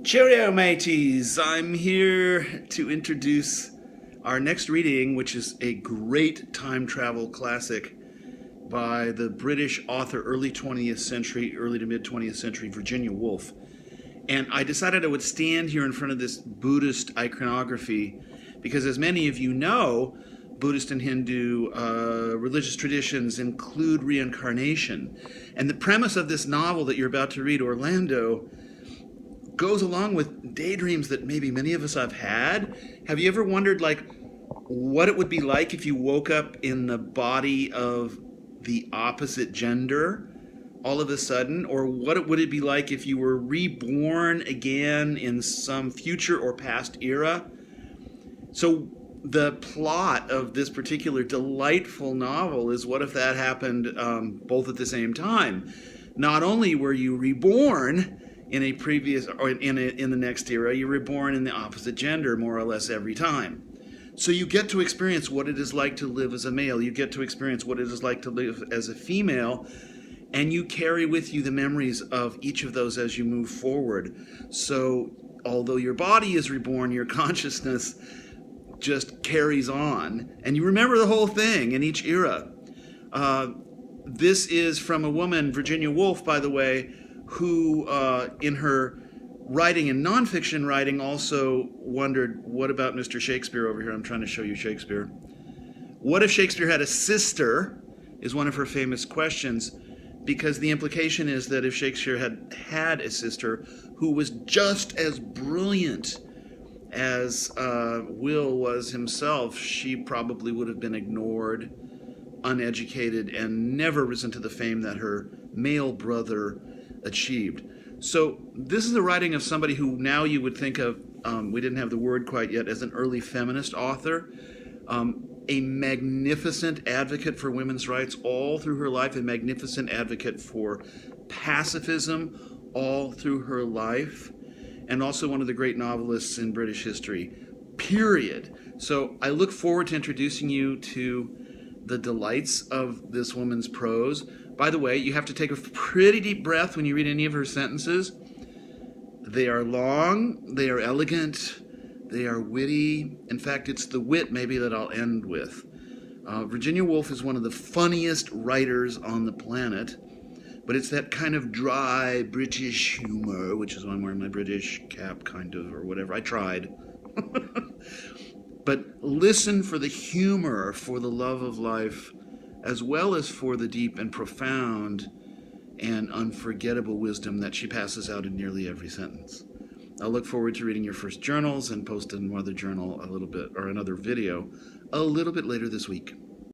Cheerio, mateys! I'm here to introduce our next reading, which is a great time travel classic by the British author, early to mid 20th century, Virginia Woolf. And I decided I would stand here in front of this Buddhist iconography because, as many of you know, Buddhist and Hindu religious traditions include reincarnation. And the premise of this novel that you're about to read, Orlando, goes along with daydreams that maybe many of us have had. Have you ever wondered, what it would be like if you woke up in the body of the opposite gender all of a sudden? Or what would it be like if you were reborn again in some future or past era? So the plot of this particular delightful novel is, what if that happened both at the same time? Not only were you reborn in a previous or in the next era, you're reborn in the opposite gender more or less every time. So you get to experience what it is like to live as a male. You get to experience what it is like to live as a female, and you carry with you the memories of each of those as you move forward. So although your body is reborn, your consciousness just carries on, and you remember the whole thing in each era. This is from a woman, Virginia Woolf, by the way, who in her writing and nonfiction writing also wondered, what about Mr. Shakespeare over here? I'm trying to show you Shakespeare. What if Shakespeare had a sister, is one of her famous questions, because the implication is that if Shakespeare had a sister who was just as brilliant as Will was himself, she probably would have been ignored, uneducated, and never risen to the fame that her male brother achieved. So this is the writing of somebody who now you would think of, we didn't have the word quite yet, as an early feminist author, a magnificent advocate for women's rights all through her life, a magnificent advocate for pacifism all through her life, and also one of the great novelists in British history, period. So I look forward to introducing you to the delights of this woman's prose. By the way, you have to take a pretty deep breath when you read any of her sentences. They are long, they are elegant, they are witty. In fact, it's the wit maybe that I'll end with. Virginia Woolf is one of the funniest writers on the planet, but it's that kind of dry British humor, which is why I'm wearing my British cap, kind of, or whatever. I tried. But listen for the humor, for the love of life, as well as for the deep and profound and unforgettable wisdom that she passes out in nearly every sentence. I'll look forward to reading your first journals and post another journal another video a little bit later this week.